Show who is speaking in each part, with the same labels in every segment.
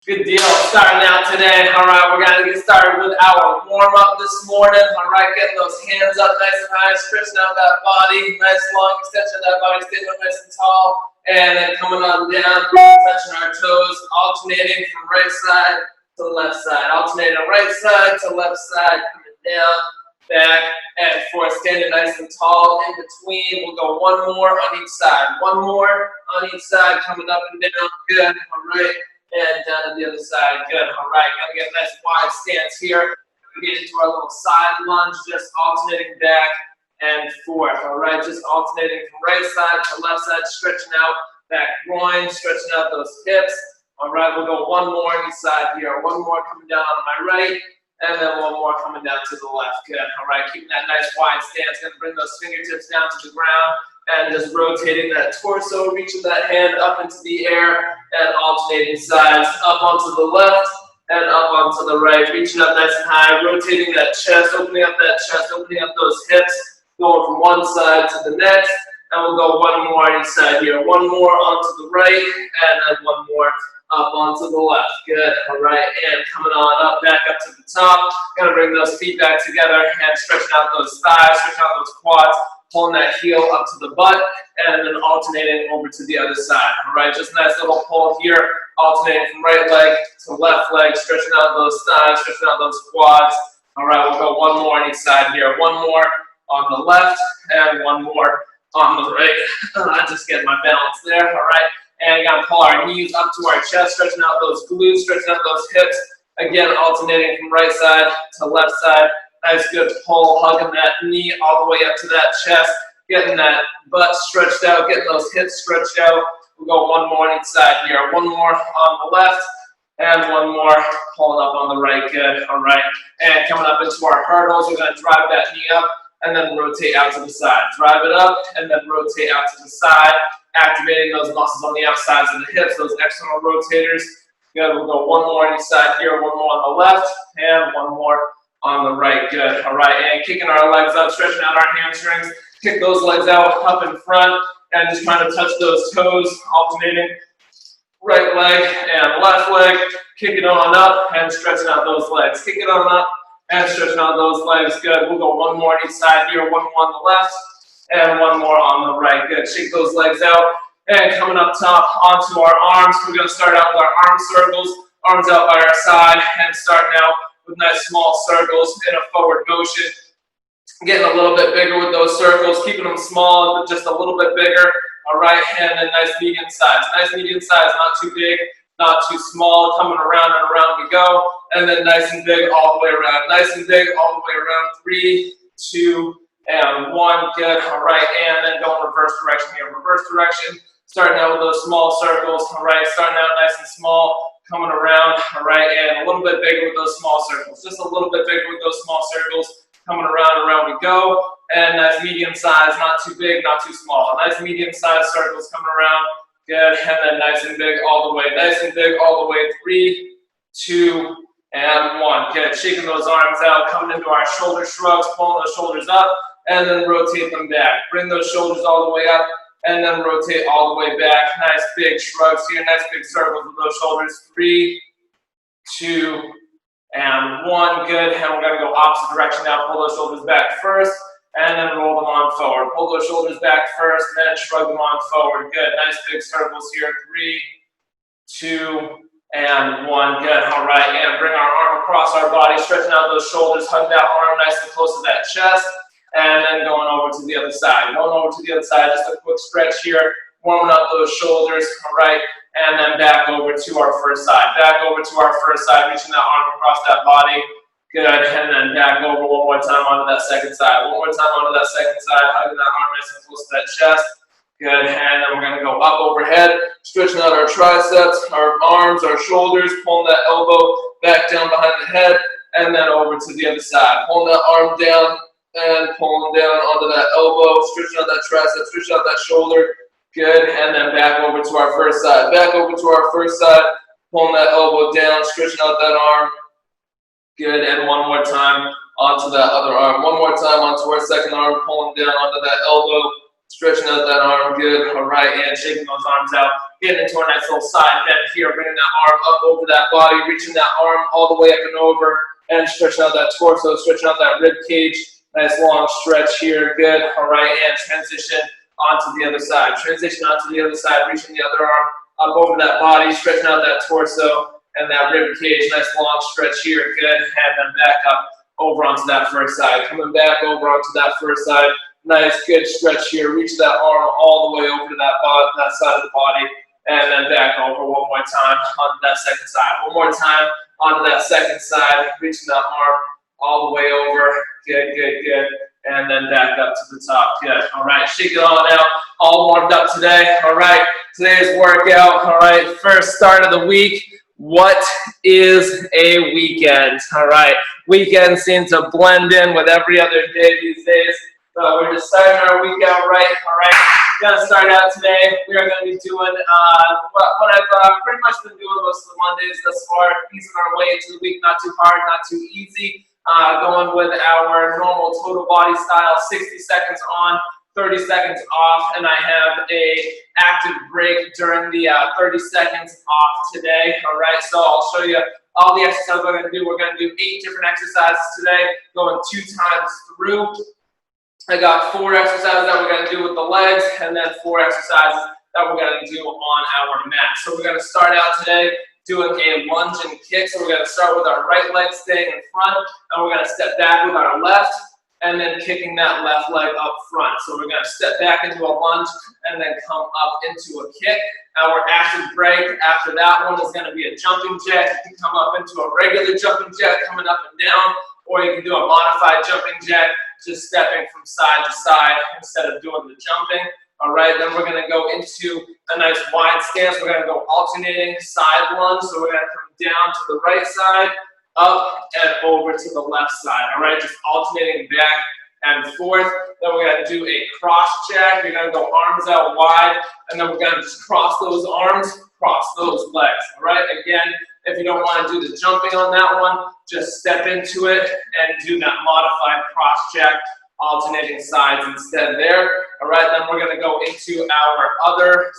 Speaker 1: Good deal. Starting out today. All right, we're going to get started with our warm-up this morning. All right, getting those hands up nice and high, stretching out that body. Nice long extension of that body, staying up nice and tall. And then coming on down, touching our toes, alternating from right side to left side. Alternating right side to left side, coming down, back, and forth. Standing nice and tall in between. We'll go one more on each side. One more on each side, coming up and down. Good. All right. And down to the other side. Good. All right. Gotta get a nice wide stance here. We get into our little side lunge, just alternating back and forth. All right. Just alternating from right side to left side, stretching out that groin, stretching out those hips. All right. We'll go one more on each side here. One more coming down on my right, and then one more coming down to the left. Good. All right. Keeping that nice wide stance. Gonna bring those fingertips down to the ground. And just rotating that torso, reaching that hand up into the air, and alternating sides, up onto the left, and up onto the right, reaching up nice and high, rotating that chest, opening up that chest, opening up those hips, going from one side to the next, and we'll go one more on each side here. One more onto the right, and then one more up onto the left. Good, all right, and coming on up, back up to the top. Gonna bring those feet back together, and stretching out those thighs, stretching out those quads, pulling that heel up to the butt, and then alternating over to the other side. All right, just a nice little pull here, alternating from right leg to left leg, stretching out those thighs, stretching out those quads. All right, we'll go one more on each side here. One more on the left, and one more on the right. Just getting my balance there. All right, and gonna pull our knees up to our chest, stretching out those glutes, stretching out those hips. Again, alternating from right side to left side. Nice good pull, hugging that knee all the way up to that chest, getting that butt stretched out, getting those hips stretched out. We'll go one more on each side here. One more on the left, and one more pulling up on the right. Good, all right. And coming up into our hurdles, we're gonna drive that knee up and then rotate out to the side. Drive it up and then rotate out to the side, activating those muscles on the outsides of the hips, those external rotators. Good, we'll go one more on each side here, one more on the left, and one more on the right. Good, all right, and kicking our legs up, stretching out our hamstrings, kick those legs out up in front, and just trying to touch those toes, alternating right leg and left leg, kick it on up, and stretching out those legs, kick it on up, and stretching out those legs. Good, we'll go one more on each side here, one more on the left, and one more on the right. Good, shake those legs out, and coming up top onto our arms, we're gonna start out with our arm circles, arms out by our side, and starting out with nice small circles in a forward motion. Getting a little bit bigger with those circles, keeping them small, but just a little bit bigger. All right, and then nice medium size. Nice medium size, not too big, not too small. Coming around and around we go. And then nice and big all the way around. Nice and big all the way around. 3, 2, and 1. Good, all right, and then going reverse direction here. Reverse direction, starting out with those small circles. All right, starting out nice and small. Coming around, all right, and a little bit bigger with those small circles. Just a little bit bigger with those small circles. Coming around and around we go. And nice medium size, not too big, not too small. Nice medium size circles coming around. Good, and then nice and big all the way. Nice and big all the way. 3, 2, and 1. Good, shaking those arms out, coming into our shoulder shrugs, pulling those shoulders up, and then rotate them back. Bring those shoulders all the way up, and then rotate all the way back. Nice big shrugs here, nice big circles with those shoulders. 3, 2, and 1. Good, and we're gonna go opposite direction now. Pull those shoulders back first, and then roll them on forward. Pull those shoulders back first, then shrug them on forward. Good, nice big circles here. 3, 2, and 1. Good, all right, and bring our arm across our body, stretching out those shoulders, hug that arm nice and close to that chest. And then going over to the other side. Going over to the other side, just a quick stretch here, warming up those shoulders, all right, and then back over to our first side. Back over to our first side, reaching that arm across that body. Good, and then back over one more time onto that second side. One more time onto that second side, hugging that arm nice and close to that chest. Good, and then we're gonna go up overhead, stretching out our triceps, our arms, our shoulders, pulling that elbow back down behind the head, and then over to the other side. Pulling that arm down, and pulling down onto that elbow, stretching out that tricep, stretching out that shoulder. Good, and then back over to our first side. Back over to our first side, pulling that elbow down, stretching out that arm. Good, and one more time onto that other arm. One more time onto our second arm, pulling down onto that elbow. Stretching out that arm, good. All right, and shaking those arms out. Getting into a nice little side bend here, bringing that arm up over that body, reaching that arm all the way up and over, and stretching out that torso, stretching out that rib cage. Nice long stretch here, good. All right, and transition onto the other side. Transition onto the other side, reaching the other arm up over that body, stretching out that torso and that rib cage. Nice long stretch here, good. And then back up over onto that first side. Coming back over onto that first side. Nice, good stretch here. Reach that arm all the way over to that side of the body, and then back over one more time onto that second side. One more time onto that second side, reaching that arm all the way over. Good, good, good. And then back up to the top. Good. All right, shake it all out. All warmed up today. All right, today's workout. All right, first start of the week. What is a weekend? All right, weekends seem to blend in with every other day these days. So we're just starting our week out right. All right, gonna start out today. We are gonna be doing what I've pretty much been doing most of the Mondays thus far, easing our way into the week, not too hard, not too easy. Going with our normal total body style, 60 seconds on, 30 seconds off, and I have a active break during the 30 seconds off today. All right, so I'll show you all the exercises we're gonna do. We're gonna do 8 different exercises today, going 2 times through. I got 4 exercises that we're going to do with the legs, and then 4 exercises that we're going to do on our mat. So we're going to start out today doing a lunge and kick. So we're going to start with our right leg staying in front, and we're going to step back with our left, and then kicking that left leg up front. So we're going to step back into a lunge, and then come up into a kick. Our active break after that one is going to be a jumping jack. You can come up into a regular jumping jack, coming up and down, or you can do a modified jumping jack, just stepping from side to side instead of doing the jumping. All right, then we're gonna go into a nice wide stance. We're gonna go alternating side lunge. So we're gonna come down to the right side, up and over to the left side. All right, just alternating back and forth. Then we're gonna do a cross jack. You're gonna go arms out wide, and then we're gonna just cross those arms, cross those legs. All right, again, if you don't want to do the jumping on that one, just step into it and do that modified cross jack, alternating sides instead there. All right, then we're going to go into our other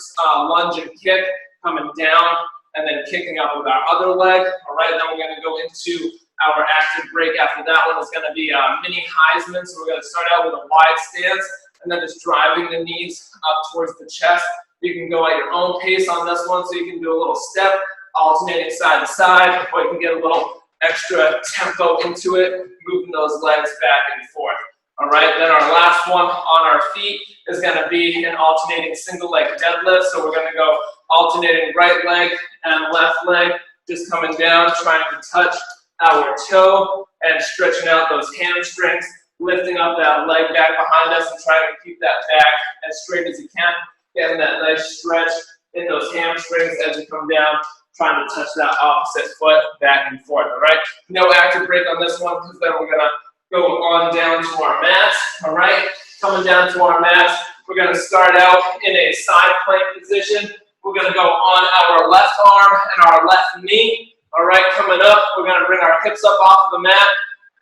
Speaker 1: lunge and kick, coming down and then kicking up with our other leg. All right, then we're going to go into our active break after that one is going to be mini Heisman. So we're going to start out with a wide stance and then just driving the knees up towards the chest. You can go at your own pace on this one, so you can do a little step, alternating side to side, or you can get a little extra tempo into it, moving those legs back and forth. All right, then our last one on our feet is going to be an alternating single leg deadlift. So we're going to go alternating right leg and left leg, just coming down, trying to touch our toe and stretching out those hamstrings, lifting up that leg back behind us and trying to keep that back as straight as you can, getting that nice stretch in those hamstrings as you come down, trying to touch that opposite foot back and forth. All right, no active break on this one because then we're going to go on down to our mats. All right, coming down to our mats, we're going to start out in a side plank position. We're going to go on our left arm and our left knee. All right, coming up, we're going to bring our hips up off of the mat,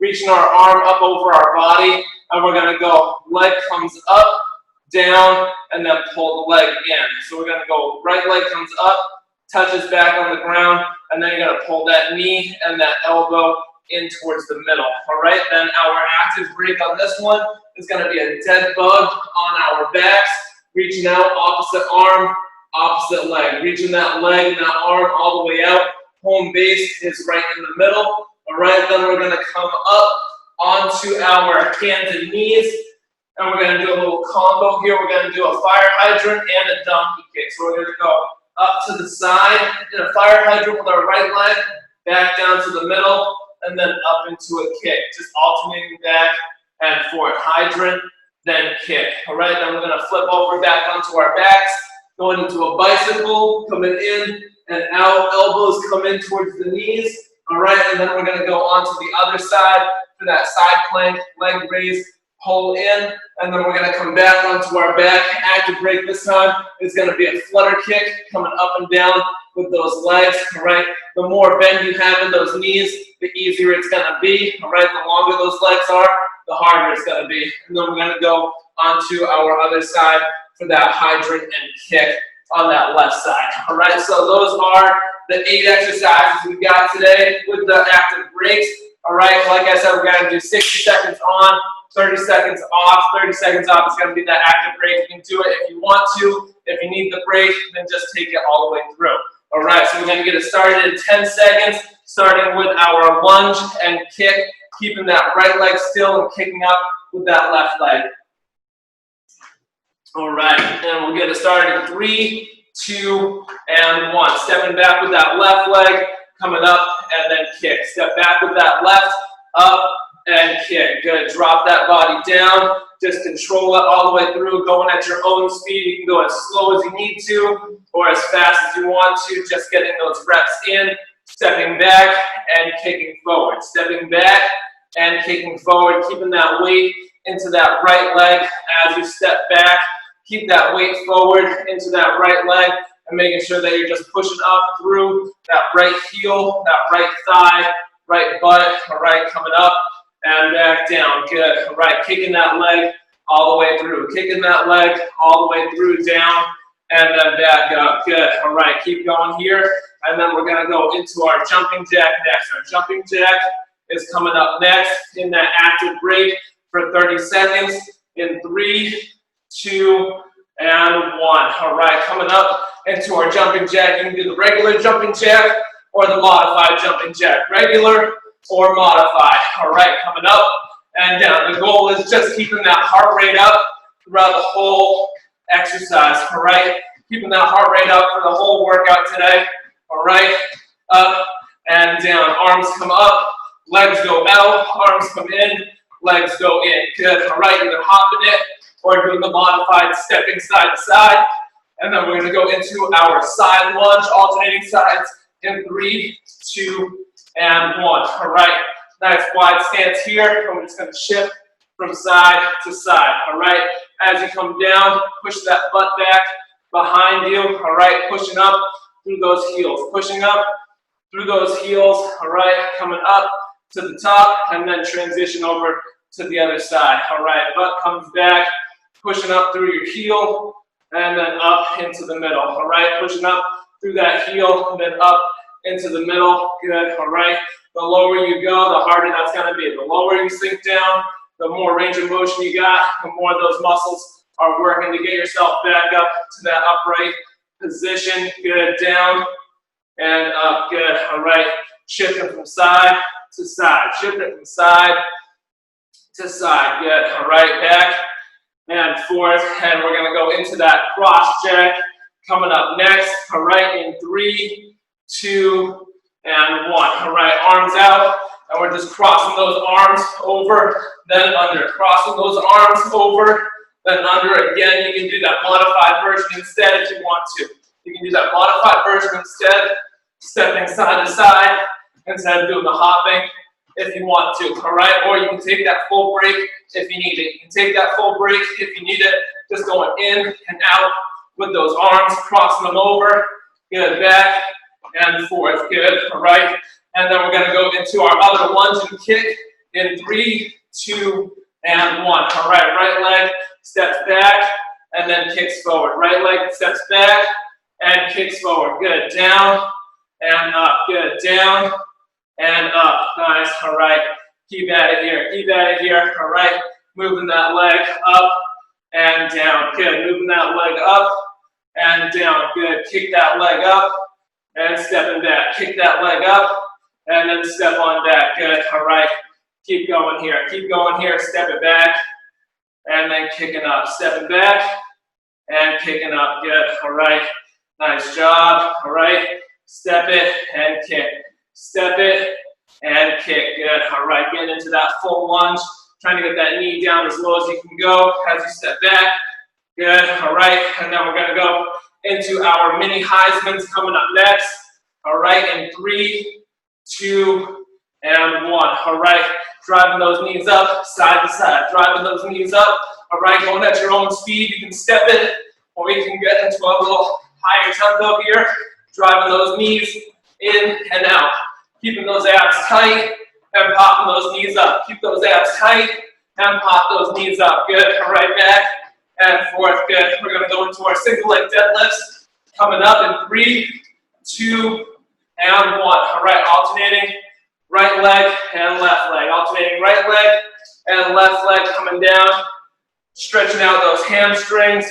Speaker 1: reaching our arm up over our body, and we're going to go leg comes up, down, and then pull the leg in. So we're going to go right leg comes up, touches back on the ground, and then you're going to pull that knee and that elbow in towards the middle. All right, then our active break on this one is going to be a dead bug on our backs, reaching out, opposite arm, opposite leg, reaching that leg and that arm all the way out. Home base is right in the middle. All right, then we're going to come up onto our hands and knees, and we're going to do a little combo here. We're going to do a fire hydrant and a donkey kick. So we're going to go up to the side in a fire hydrant with our right leg, back down to the middle, and then up into a kick, just alternating back and forth. Hydrant, then kick. All right, then we're going to flip over back onto our backs, going into a bicycle, coming in and out, elbows come in towards the knees. All right, and then we're going to go onto the other side for that side plank, leg raise, pull in, and then we're going to come back onto our back. Active break this time is going to be a flutter kick, coming up and down with those legs. All right, the more bend you have in those knees, the easier it's going to be. All right, the longer those legs are, the harder it's going to be. And then we're going to go onto our other side for that hydrant and kick on that left side. All right, so those are the 8 exercises we got today with the active breaks. All right, like I said, we're gonna do 60 seconds on, 30 seconds off. 30 seconds off is gonna be that active break. You can do it if you want to. If you need the break, then just take it all the way through. All right, so we're gonna get it started in 10 seconds, starting with our lunge and kick, keeping that right leg still and kicking up with that left leg. All right, and we'll get it started in 3, 2, and 1. Stepping back with that left leg, coming up, and then kick. Step back with that left, up, and kick. Good. Drop that body down. Just control it all the way through, going at your own speed. You can go as slow as you need to or as fast as you want to, just getting those reps in. Stepping back and kicking forward. Stepping back and kicking forward, keeping that weight into that right leg as you step back. Keep that weight forward into that right leg and making sure that you're just pushing up through that right heel, that right thigh, right butt, all right, coming up and back down. Good. All right, kicking that leg all the way through. Kicking that leg all the way through, down, and then back up. Good. All right, keep going here. And then we're going to go into our jumping jack next. Our jumping jack is coming up next in that active break for 30 seconds in 3, 2, and 1. All right, coming up into our jumping jack. You can do the regular jumping jack or the modified jumping jack. Regular or modified. All right, coming up and down. The goal is just keeping that heart rate up throughout the whole exercise. All right, keeping that heart rate up for the whole workout today. All right, up and down. Arms come up, legs go out, arms come in, legs go in. Good. All right, either hopping it or doing the modified stepping side to side. And then we're going to go into our side lunge, alternating sides in 3, 2, and 1. All right, nice wide stance here. I'm just going to shift from side to side. All right, as you come down, push that butt back behind you. All right, pushing up through those heels. Pushing up through those heels. All right, coming up to the top and then transition over to the other side. All right, butt comes back, pushing up through your heel and then up into the middle. All right, pushing up through that heel and then up into the middle. Good. All right, the lower you go, the harder that's going to be. The lower you sink down, the more range of motion you got, the more those muscles are working to get yourself back up to that upright position. Good. Down and up. Good. All right, shifting from side to side. Shifting from side to side. Good. All right, back and forth. And we're going to go into that cross jack coming up next. All right, in 3, 2, and 1. All right, arms out. And we're just crossing those arms over, then under. Crossing those arms over, then under. Again, you can do that modified version instead if you want to. You can do that modified version instead, stepping side to side instead of doing the hopping if you want to. All right, or you can take that full break if you need it. You can take that full break if you need it, just going in and out with those arms, crossing them over. Good, back and forth. Good, all right. And then we're going to go into our other lunge and kick in 3, 2, and 1. All right, right leg steps back and then kicks forward. Right leg steps back and kicks forward. Good, down and up. Good, down and up. Nice, all right. Keep at it here, keep at it here. All right, moving that leg up and down. Good, moving that leg up and down. Good, kick that leg up and stepping back. Kick that leg up and then step on back. Good, all right. Keep going here, keep going here. Step it back and then kicking up. Stepping back and kicking up. Good, all right. Nice job, all right. Step it and kick. Step it and kick. Good, all right. Getting into that full lunge. Trying to get that knee down as low as you can go as you step back. Good, all right. And then we're gonna go into our mini Heisman's coming up next. All right, in 3, 2, and 1. All right, driving those knees up, side to side. Driving those knees up. All right, going at your own speed. You can step it, or you can get into a little higher tempo here. Driving those knees in and out. Keeping those abs tight and popping those knees up. Keep those abs tight and pop those knees up. Good. All right, back and forth. Good. We're going to go into our single leg deadlifts. Coming up in 3, 2, and 1. All right, alternating right leg and left leg. Alternating right leg and left leg coming down. Stretching out those hamstrings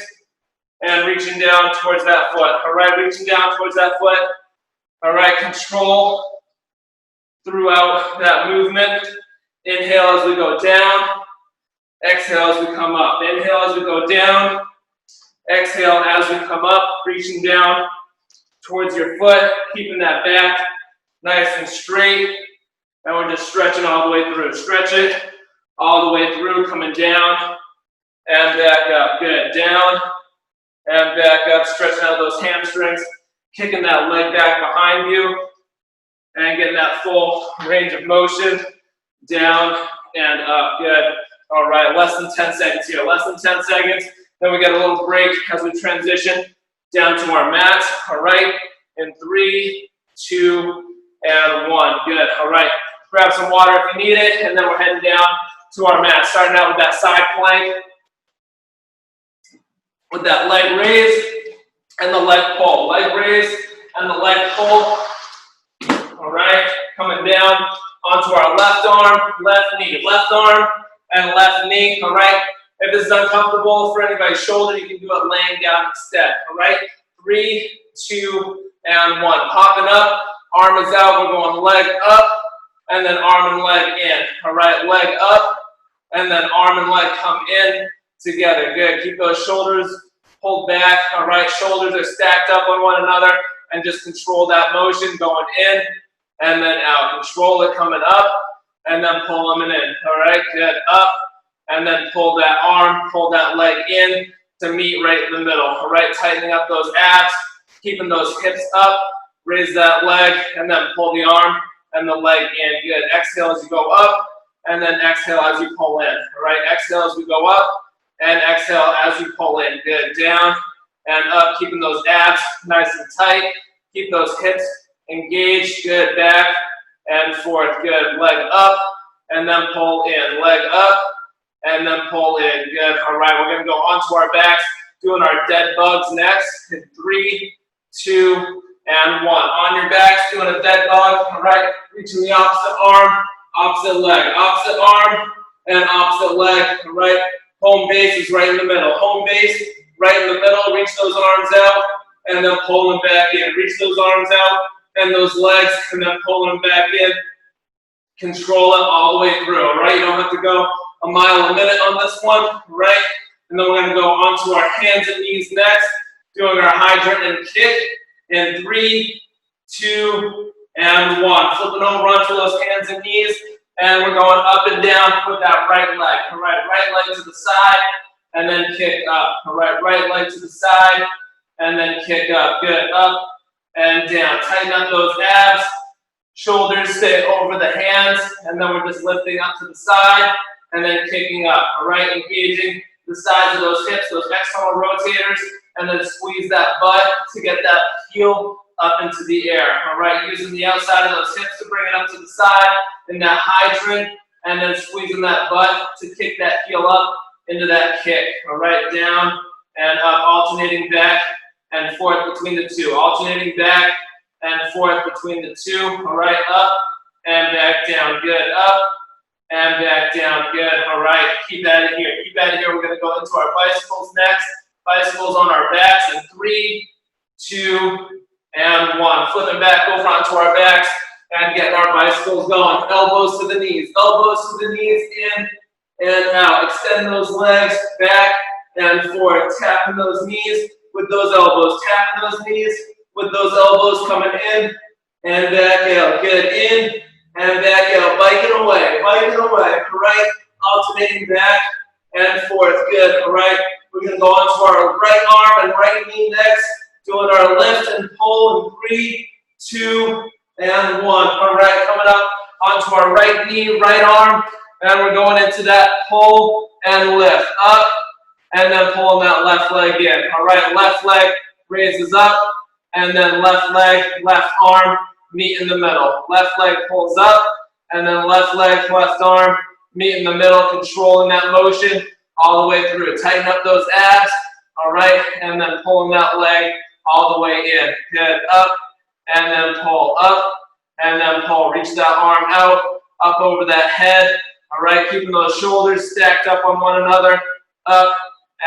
Speaker 1: and reaching down towards that foot. All right, reaching down towards that foot. All right, control throughout that movement. Inhale as we go down. Exhale as we come up. Inhale as we go down. Exhale as we come up. Reaching down towards your foot. Keeping that back nice and straight. And we're just stretching all the way through. Stretch it all the way through. Coming down and back up. Good. Down and back up. Stretching out those hamstrings. Kicking that leg back behind you. And getting that full range of motion. Down and up. Good. All right. Less than 10 seconds here. Less than 10 seconds. Then we get a little break as we transition down to our mat. All right. In 3, 2, and 1. Good. All right. Grab some water if you need it. And then we're heading down to our mat. Starting out with that side plank. With that leg raise and the leg pull. Leg raise and the leg pull. All right. Coming down onto our left arm, left knee. Left arm and left knee. All right. If this is uncomfortable for anybody's shoulder, you can do it laying down instead. All right. 3, 2, and 1. Popping up. Arm is out. We're going leg up. And then arm and leg in. All right. Leg up. And then arm and leg come in together. Good. Keep those shoulders pulled back. All right. Shoulders are stacked up on one another. And just control that motion going in and then out. Control it coming up. And then pull them in. All right. Good. Up. And then pull that arm, pull that leg in to meet right in the middle. All right, tightening up those abs, keeping those hips up, raise that leg, and then pull the arm and the leg in. Good. Exhale as you go up, and then exhale as you pull in. All right, exhale as we go up, and exhale as you pull in. Good. Down and up, keeping those abs nice and tight. Keep those hips engaged. Good. Back and forth. Good. Leg up, and then pull in. Leg up. And then pull in. Good. All right, we're going to go onto our backs, doing our dead bugs next. In 3, 2, and 1. On your backs, doing a dead bug. All right, reaching the opposite arm, opposite leg, opposite arm, and opposite leg. All right, home base is right in the middle. Home base, right in the middle. Reach those arms out, and then pull them back in. Reach those arms out, and those legs, and then pull them back in. Control it all the way through. All right, you don't have to go a mile a minute on this one, right? And then we're going to go onto our hands and knees next, doing our hydrant and kick in 3, 2, and 1. Flipping over onto those hands and knees, and we're going up and down with that right leg. All right, right leg to the side, and then kick up. All right, right leg to the side, and then kick up. Good, up and down. Tighten up those abs. Shoulders stay over the hands, and then we're just lifting up to the side, and then kicking up, all right? Engaging the sides of those hips, those external rotators, and then squeeze that butt to get that heel up into the air, all right? Using the outside of those hips to bring it up to the side in that hydrant, and then squeezing that butt to kick that heel up into that kick, all right? Down and up, alternating back and forth between the two, alternating back and forth between the two, all right? Up and back down, good, up and back down. Good. All right. Keep at it here. Keep at it here. We're going to go into our bicycles next. Bicycles on our backs in 3, 2, and 1. Flipping back over onto our backs and getting our bicycles going. Elbows to the knees. Elbows to the knees. In and out. Extend those legs back and forth. Tapping those knees with those elbows. Tapping those knees with those elbows coming in and back out. Good. In and back out, biking away, all right? Alternating back and forth, good, all right? We're gonna go onto our right arm and right knee next, doing our lift and pull in 3, 2, and 1. All right, coming up onto our right knee, right arm, and we're going into that pull and lift, up, and then pulling that left leg in. All right, left leg raises up, and then left leg, left arm, meet in the middle. Left leg pulls up, and then left leg, left arm, meet in the middle, controlling that motion all the way through. Tighten up those abs, all right, and then pulling that leg all the way in. Good, up, and then pull, up, and then pull. Reach that arm out, up over that head, all right, keeping those shoulders stacked up on one another, up,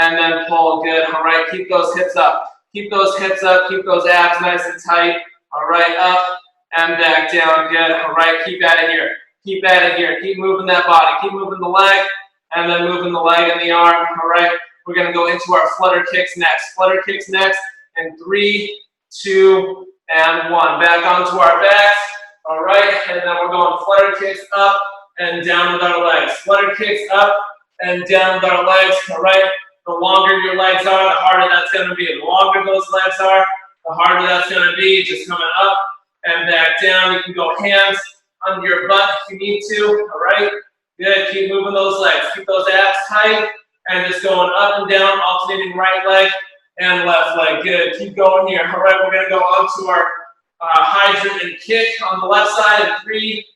Speaker 1: and then pull. Good, all right, keep those hips up. Keep those hips up, keep those abs nice and tight, all right, up, and back down. Good, all right, keep at it here. Keep at it here. Keep moving that body. Keep moving the leg, and then moving the leg and the arm, all right? We're gonna go into our flutter kicks next. Flutter kicks next in 3, 2, and 1. Back onto our backs, all right? And then we're going flutter kicks up and down with our legs. Flutter kicks up and down with our legs, all right? The longer your legs are, the harder that's gonna be. The longer those legs are, the harder that's gonna be. Just coming up and back down. You can go hands under your butt if you need to, all right? Good, keep moving those legs. Keep those abs tight and just going up and down, alternating right leg and left leg. Good, keep going here. All right, we're gonna go onto our hydrant and kick on the left side in 3,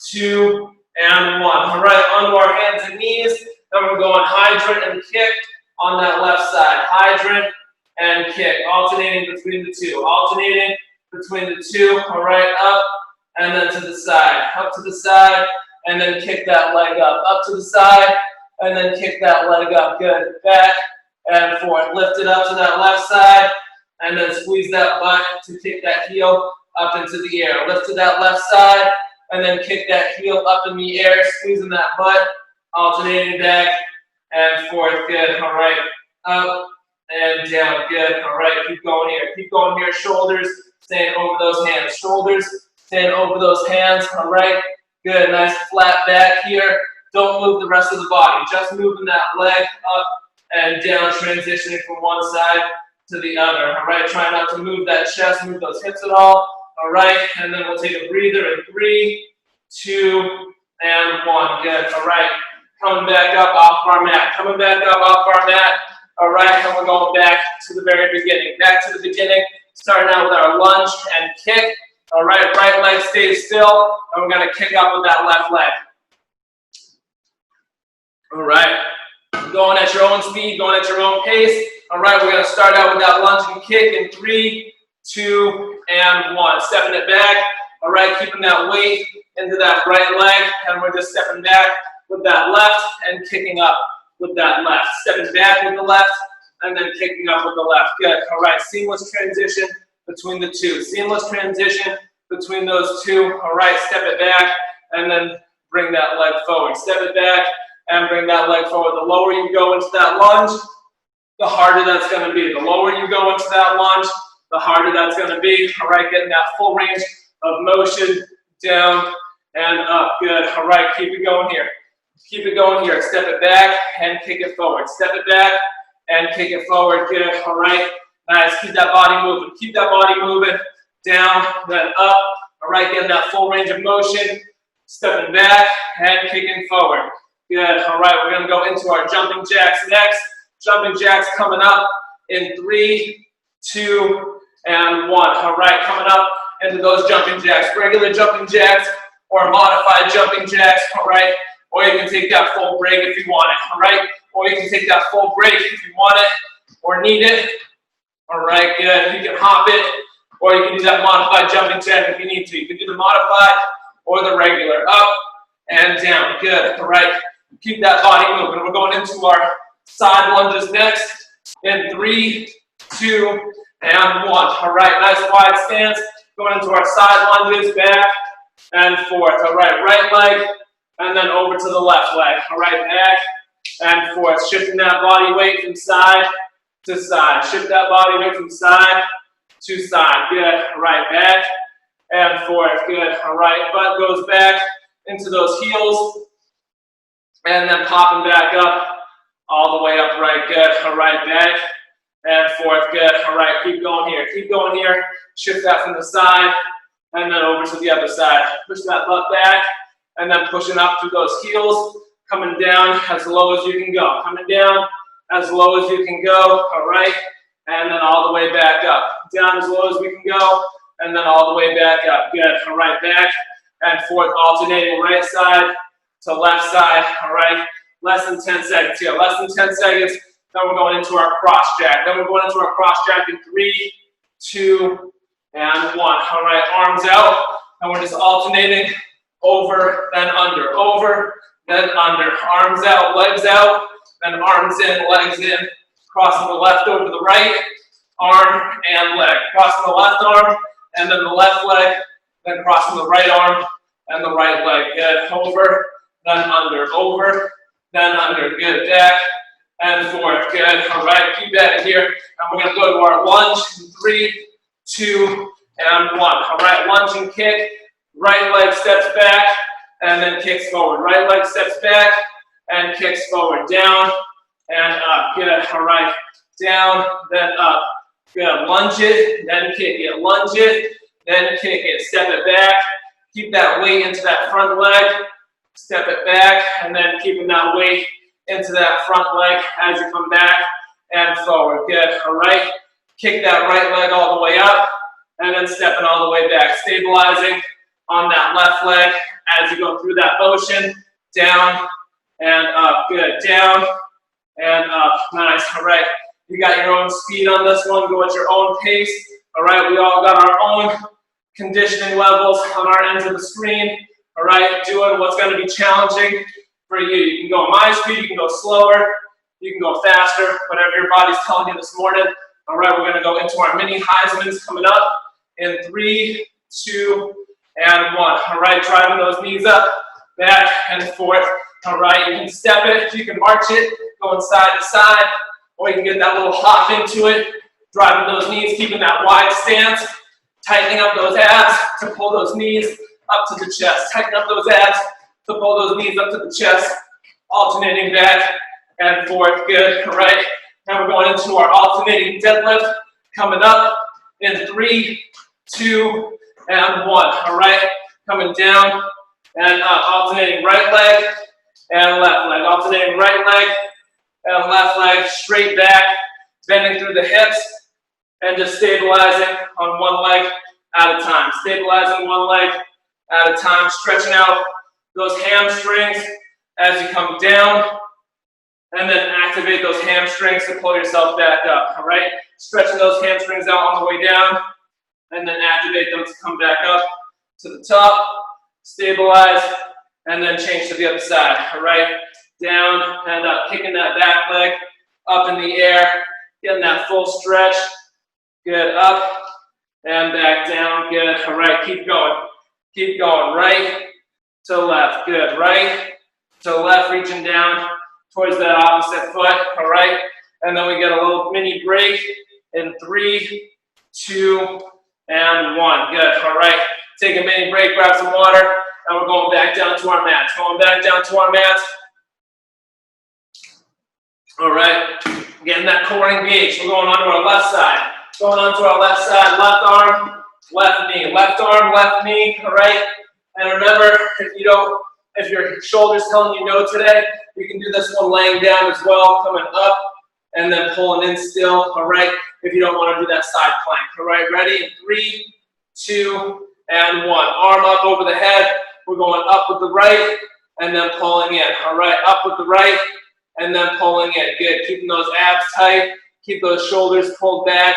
Speaker 1: 2, and 1. All right, onto our hands and knees. Then we're going hydrant and kick on that left side. Hydrant and kick, alternating between the two. Alternating between the two, all right, up and then to the side. Up to the side, and then kick that leg up. Up to the side, and then kick that leg up. Good, back and forth. Lift it up to that left side, and then squeeze that butt to kick that heel up into the air. Lift to that left side, and then kick that heel up in the air, squeezing that butt, alternating back and forth. Good, all right, up and down. Good, all right, keep going here. Keep going here, shoulders, staying over those hands. Shoulders, staying over those hands, all right. Good, nice flat back here. Don't move the rest of the body. Just moving that leg up and down, transitioning from one side to the other. All right, try not to move that chest, move those hips at all. All right, and then we'll take a breather in 3, 2, and 1. Good, all right. Coming back up off our mat. Coming back up off our mat. All right, and we're going back to the very beginning. Back to the beginning, starting out with our lunge and kick. All right, right leg stays still, and we're gonna kick up with that left leg. All right, going at your own speed, going at your own pace. All right, we're gonna start out with that lunge and kick in 3, 2, and 1. Stepping it back, all right, keeping that weight into that right leg, and we're just stepping back with that left and kicking up with that left. Stepping back with the left, and then kicking up with the left. Good, all right, seamless transition between the two. Seamless transition between those two. All right, step it back and then bring that leg forward. Step it back and bring that leg forward. The lower you go into that lunge, the harder that's going to be. The lower you go into that lunge, the harder that's going to be. All right, getting that full range of motion down and up. Good. All right, keep it going here. Keep it going here. Step it back and kick it forward. Step it back and kick it forward. Good. All right. Nice, keep that body moving. Keep that body moving, down, then up. All right, getting that full range of motion. Stepping back and kicking forward. Good, all right, we're gonna go into our jumping jacks next. Jumping jacks coming up in 3, 2, and 1. All right, coming up into those jumping jacks. Regular jumping jacks or modified jumping jacks, all right? Or you can take that full break if you want it, all right? Or you can take that full break if you want it or need it. All right, good. You can hop it, or you can do that modified jumping jack if you need to. You can do the modified or the regular. Up and down. Good. All right. Keep that body moving. We're going into our side lunges next in 3, 2, and 1. All right. Nice wide stance. Going into our side lunges, back and forth. All right. Right leg, and then over to the left leg. All right. Back and forth. Shifting that body weight from side to side. Shift that body weight from side to side. Good. All right, back and forth. Good. All right, butt goes back into those heels, and then popping back up all the way upright. Good. All right, back and forth. Good. All right, keep going here. Keep going here. Shift that from the side, and then over to the other side. Push that butt back, and then pushing up through those heels, coming down as low as you can go. Coming down as low as you can go, all right? And then all the way back up. Down as low as we can go, and then all the way back up. Good, all right, back and forth, alternating right side to left side, all right? Less than 10 seconds here, less than 10 seconds. Then we're going into our cross jack. Then we're going into our cross jack in 3, 2, and 1. All right, arms out, and we're just alternating over, then under, over, then under. Arms out, then arms in, legs in. Crossing the left over the right, arm and leg. Crossing the left arm, and then the left leg, then crossing the right arm and the right leg. Good. Over, then under, over, then under. Good. Back and forth. Good. All right, keep that here. And we're going to go to our lunge in 3, 2, and 1. All right, lunge and kick. Right leg steps back and then kicks forward. Right leg steps back and kicks forward. Down and up. Good. All right. Down, then up. Good. Lunge it, then kick it. Lunge it, then kick it. Step it back. Keep that weight into that front leg. Step it back, and then keeping that weight into that front leg as you come back and forward. Good. All right. Kick that right leg all the way up, and then stepping all the way back. Stabilizing on that left leg as you go through that motion. Down and up. Good. Down and up. Nice. All right. You got your own speed on this one. Go at your own pace. All right. We all got our own conditioning levels on our ends of the screen. All right. Doing what's going to be challenging for you. You can go my speed. You can go slower. You can go faster. Whatever your body's telling you this morning. All right. We're going to go into our mini Heisman's coming up in 3, 2, and 1. All right. Driving those knees up, back, and forth. All right. You can step it. You can march it. Going side to side. Or you can get that little hop into it, driving those knees, keeping that wide stance, tightening up those abs to pull those knees up to the chest. Tighten up those abs to pull those knees up to the chest, alternating back and forth. Good. All right. Now we're going into our alternating deadlift coming up in 3, 2, and 1. All right. Coming down and up. Alternating right leg and left leg. Alternating right leg and left leg straight back, bending through the hips, and just stabilizing on one leg at a time. Stabilizing one leg at a time, stretching out those hamstrings as you come down, and then activate those hamstrings to pull yourself back up, all right? Stretching those hamstrings out on the way down, and then activate them to come back up to the top, stabilize, and then change to the other side, all right? Down and up, kicking that back leg up in the air, getting that full stretch. Good, up and back down. Good, all right, keep going. Keep going, right to left. Good, right to left, reaching down towards that opposite foot, all right? And then we get a little mini break in 3, 2, and 1. Good, all right. Take a mini break, grab some water, and we're going back down to our mats. Going back down to our mats. All right, getting that core engaged. We're going onto our left side. Going onto our left side, left arm, left knee. Left arm, left knee, all right? And remember, if your shoulder's telling you no today, you can do this one laying down as well, coming up and then pulling in still, all right? If you don't want to do that side plank, all right? Ready? In 3, 2, and 1. Arm up over the head. We're going up with the right and then pulling in, all right? Up with the right and then pulling in. Good. Keeping those abs tight. Keep those shoulders pulled back.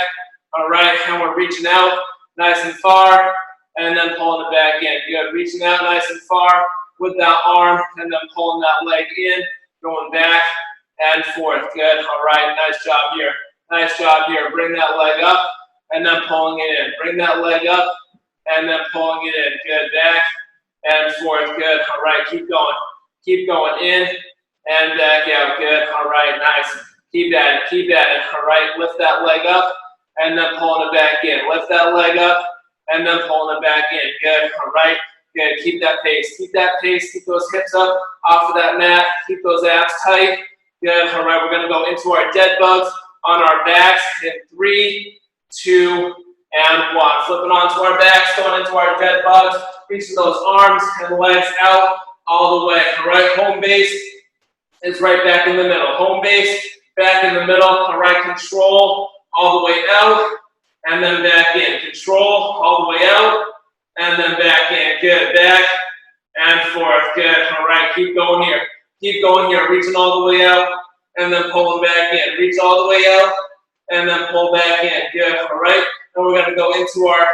Speaker 1: All right. And we're reaching out nice and far and then pulling it back in. Good. Reaching out nice and far with that arm and then pulling that leg in, going back and forth. Good. All right. Nice job here. Nice job here. Bring that leg up and then pulling it in. Bring that leg up and then pulling it in. Good. Back and forth. Good. All right. Keep going. Keep going in and back out. Good. All right. Nice. Keep at it. Keep at it. All right. Lift that leg up and then pulling it back in. Lift that leg up and then pulling it back in. Good. All right. Good. Keep that pace. Keep that pace. Keep those hips up off of that mat. Keep those abs tight. Good. All right. We're going to go into our dead bugs on our backs in 3, 2, and 1. Flipping onto our backs, going into our dead bugs. Reaching those arms and legs out all the way. All right. Home base is right back in the middle. Home base, back in the middle. All right, control all the way out and then back in. Control all the way out and then back in. Good, back and forth. Good. All right, keep going here. Keep going here, reaching all the way out, and then pulling back in. Reach all the way out, and then pull back in. Good. All right. Now we're going to go into our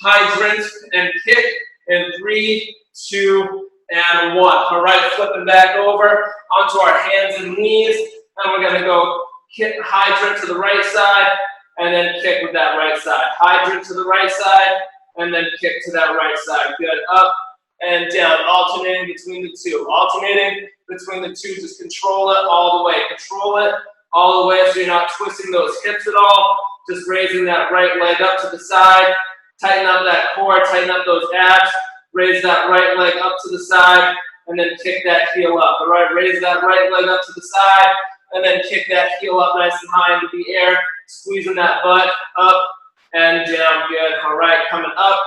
Speaker 1: hydrant and kick in 3, 2, and 1. All right, flipping back over onto our hands and knees, and we're going to go kick hydrant to the right side, and then kick with that right side. Hydrant to the right side, and then kick to that right side. Good. Up and down, alternating between the two. Alternating between the two, just control it all the way. Control it all the way so you're not twisting those hips at all. Just raising that right leg up to the side. Tighten up that core, tighten up those abs. Raise that right leg up to the side, and then kick that heel up. All right, raise that right leg up to the side, and then kick that heel up nice and high into the air. Squeezing that butt up and down. Good. All right, coming up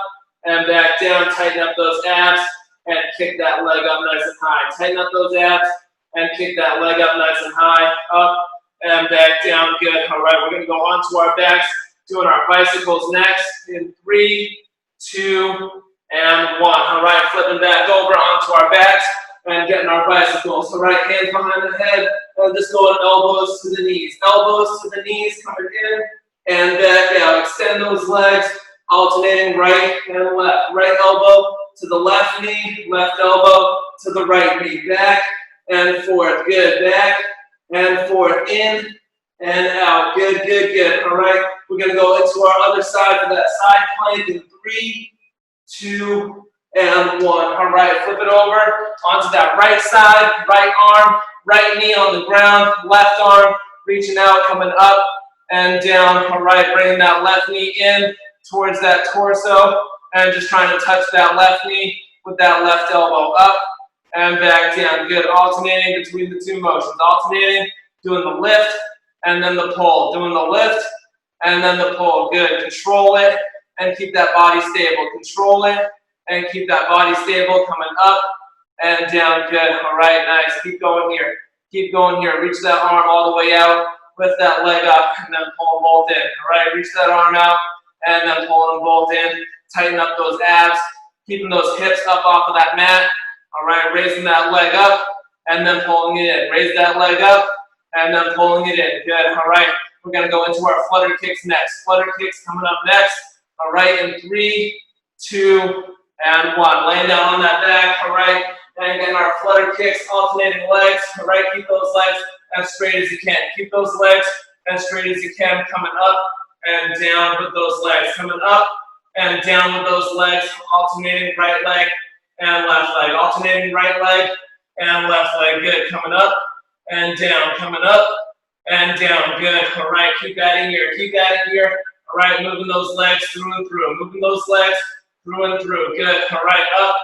Speaker 1: and back down. Tighten up those abs and kick that leg up nice and high. Tighten up those abs and kick that leg up nice and high. Up and back down. Good. All right, we're going to go onto our backs, doing our bicycles next in 3, 2, and 1. All right, flipping back over onto our backs and getting our bicycles. All right, hands behind the head and just going elbows to the knees. Elbows to the knees, coming in and back out. Extend those legs, alternating right and left. Right elbow to the left knee, left elbow to the right knee. Back and forth. Good. Back and forth. In and out. Good, good, good. All right, we're going to go into our other side for that side plank in 3, 2, and 1. All right, flip it over onto that right side, right arm, right knee on the ground, left arm reaching out, coming up and down. All right, bringing that left knee in towards that torso and just trying to touch that left knee with that left elbow up and back down. Good, alternating between the two motions. Alternating, doing the lift and then the pull. Doing the lift and then the pull. Good, control it and keep that body stable. Control it and keep that body stable, coming up and down. Good. All right, nice. Keep going here. Keep going here. Reach that arm all the way out. Lift that leg up and then pull and bolt in. All right, reach that arm out and then pull and bolt in. Tighten up those abs. Keeping those hips up off of that mat. All right, raising that leg up and then pulling it in. Raise that leg up and then pulling it in. Good. All right, we're going to go into our flutter kicks next. Flutter kicks coming up next. All right, in 3, 2, and 1. Laying down on that back. All right, and getting our flutter kicks, alternating legs. All right, keep those legs as straight as you can. Keep those legs as straight as you can. Coming up and down with those legs. Coming up and down with those legs. Alternating right leg and left leg. Alternating right leg and left leg. Good. Coming up and down. Coming up and down. Good. All right, keep that in here. Keep that in here. All right, moving those legs through and through. Moving those legs through and through. Good. All right, up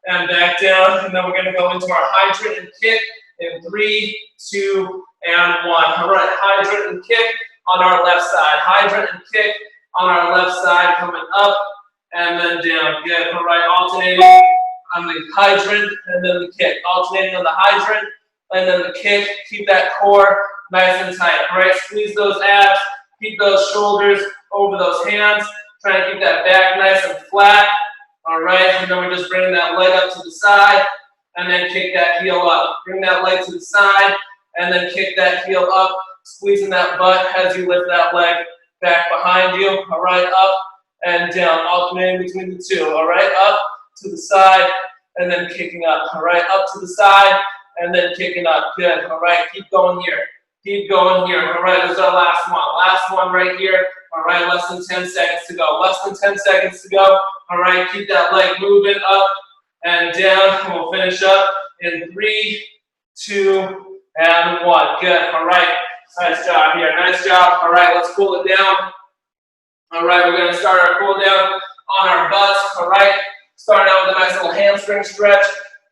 Speaker 1: and back down. And then we're going to go into our hydrant and kick in 3, 2, and 1. All right, hydrant and kick on our left side. Hydrant and kick on our left side, coming up and then down. Good. All right, alternating on the hydrant and then the kick. Alternating on the hydrant and then the kick. Keep that core nice and tight. All right, squeeze those abs. Keep those shoulders over those hands. Try to keep that back nice and flat. All right, and then we're just bringing that leg up to the side and then kick that heel up. Bring that leg to the side and then kick that heel up, squeezing that butt as you lift that leg back behind you. All right, up and down, alternating between the two. All right, up to the side and then kicking up. All right, up to the side and then kicking up. Good. All right, keep going here. Keep going here. All right, this is our last one. Last one right here. All right, less than 10 seconds to go. Less than 10 seconds to go. All right, keep that leg moving up and down. And we'll finish up in 3, 2, and 1. Good. All right, nice job here. Nice job. All right, let's cool it down. All right, we're going to start our cool down on our butts. All right, starting out with a nice little hamstring stretch.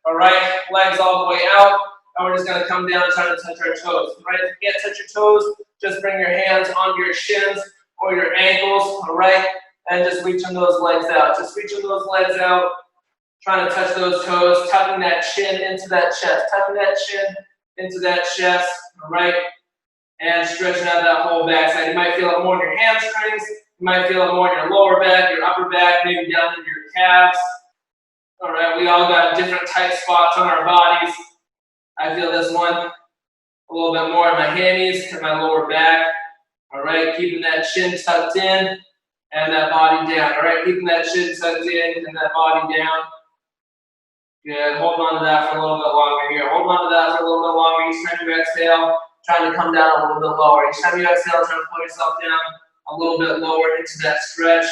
Speaker 1: All right, legs all the way out. And we're just going to come down and try to touch our toes. All right, if you can't touch your toes, just bring your hands onto your shins or your ankles. All right, and just reaching those legs out. Just reaching those legs out. Trying to touch those toes, tucking that chin into that chest. Tucking that chin into that chest. All right, and stretching out that whole backside. You might feel it more in your hamstrings. You might feel it more in your lower back, your upper back, maybe down in your calves. All right, we all got different tight spots on our bodies. I feel this one a little bit more in my hammies and my lower back. All right, keeping that chin tucked in and that body down. All right, keeping that chin tucked in and that body down. Good. Hold on to that for a little bit longer here. Hold on to that for a little bit longer. Each time you exhale, trying to come down a little bit lower. Each time you exhale, trying to pull yourself down a little bit lower into that stretch.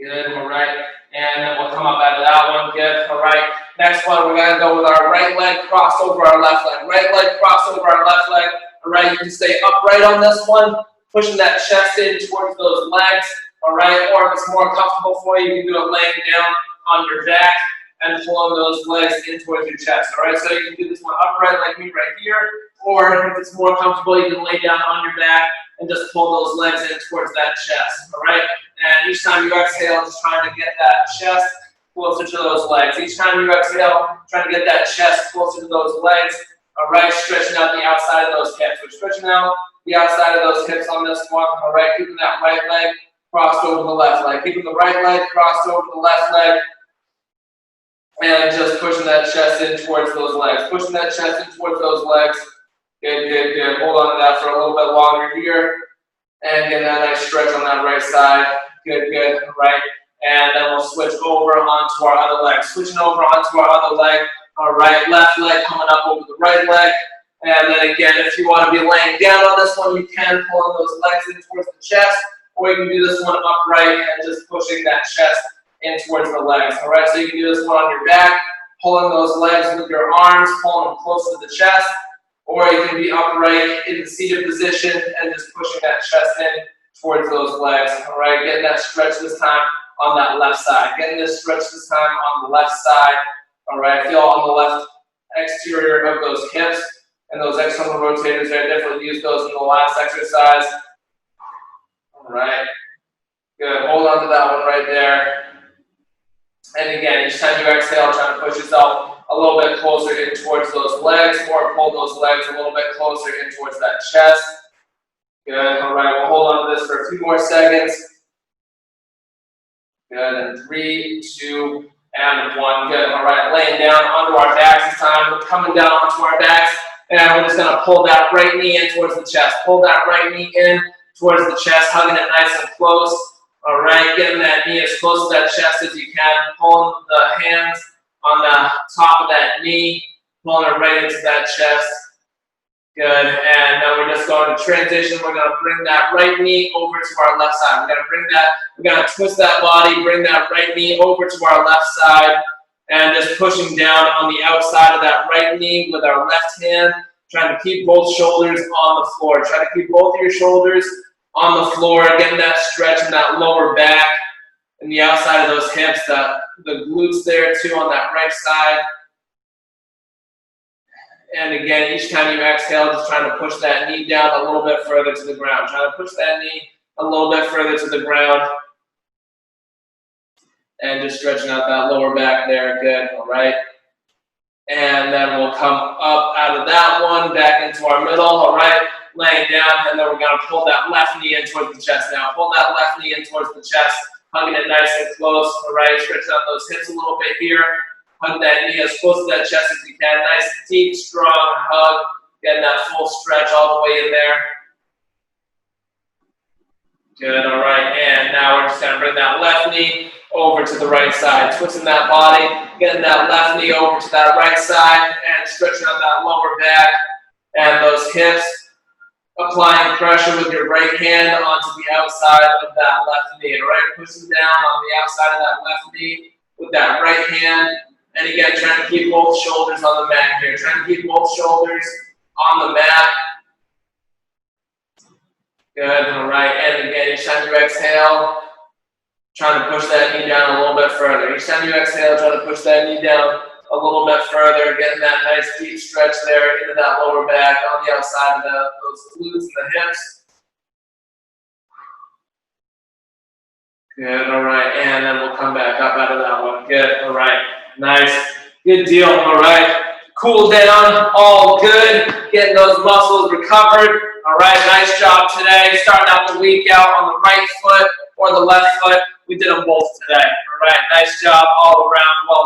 Speaker 1: Good. All right. And then we'll come up out of that one. Good. All right. Next one, we're going to go with our right leg crossed over our left leg. Right leg crossed over our left leg. All right. You can stay upright on this one, pushing that chest in towards those legs. All right. Or if it's more comfortable for you, you can do it laying down on your back and pulling those legs in towards your chest. All right. So you can do this one upright like me right here. Or if it's more comfortable, you can lay down on your back and just pull those legs in towards that chest. All right. And each time you exhale, just trying to get that chest closer to those legs. Each time you exhale, trying to get that chest closer to those legs. All right, stretching out the outside of those hips. We're stretching out the outside of those hips on this one. All right, keeping that right leg crossed over the left leg. Keeping the right leg crossed over the left leg. And just pushing that chest in towards those legs. Pushing that chest in towards those legs. Good, good, good. Hold on to that for a little bit longer here. And get that nice stretch on that right side. Good, good, right. And then we'll switch over onto our other leg. Switching over onto our other leg. All right, left leg coming up over the right leg. And then again, if you want to be laying down on this one, you can pull in those legs in towards the chest. Or you can do this one upright and just pushing that chest in towards the legs. All right, so you can do this one on your back, pulling those legs with your arms, pulling them close to the chest. Or you can be upright in the seated position and just pushing that chest in towards those legs. All right, getting that stretch this time on that left side. Getting this stretch this time on the left side. All right, feel on the left exterior of those hips and those external rotators there. Definitely use those in the last exercise. All right, good. Hold on to that one right there. And again, each time you exhale, trying to push yourself a little bit closer in towards those legs, or pull those legs a little bit closer in towards that chest. Good. All right, we'll hold on to this for a few more seconds. Good. And 3, 2, and 1. Good. All right, laying down onto our backs this time. We're coming down onto our backs, and we're just going to pull that right knee in towards the chest. Pull that right knee in towards the chest, hugging it nice and close. All right, getting that knee as close to that chest as you can. Pulling the hands on the top of that knee, pulling it right into that chest. Good, and now we're just going to transition. We're going to bring that right knee over to our left side. We're going to twist that body, bring that right knee over to our left side, and just pushing down on the outside of that right knee with our left hand, trying to keep both shoulders on the floor. Try to keep both of your shoulders on the floor, getting that stretch in that lower back and the outside of those hips, the glutes there too on that right side. And again, each time you exhale, just trying to push that knee down a little bit further to the ground. Trying to push that knee a little bit further to the ground. And just stretching out that lower back there. Good, all right. And then we'll come up out of that one, back into our middle, all right. Laying down, and then we're going to pull that left knee in towards the chest now. Pull that left knee in towards the chest, hugging it nice and close, all right. Stretch out those hips a little bit here. Hug that knee as close to that chest as you can. Nice, deep, strong hug. Getting that full stretch all the way in there. Good, all right. And now we're just going to bring that left knee over to the right side. Twisting that body, getting that left knee over to that right side, and stretching out that lower back and those hips. Applying pressure with your right hand onto the outside of that left knee. All right, pushing down on the outside of that left knee with that right hand. And again, trying to keep both shoulders on the mat here. Trying to keep both shoulders on the mat. Good, all right. And again, each time you exhale, trying to push that knee down a little bit further. Each time you exhale, try to push that knee down a little bit further, getting that nice deep stretch there into that lower back on the outside of those glutes and the hips. Good, all right. And then we'll come back up out of that one. Good, all right. Nice. Good deal. All right. Cool down. All good. Getting those muscles recovered. All right. Nice job today. Starting out the week out on the right foot or the left foot. We did them both today. All right, nice job all around. Well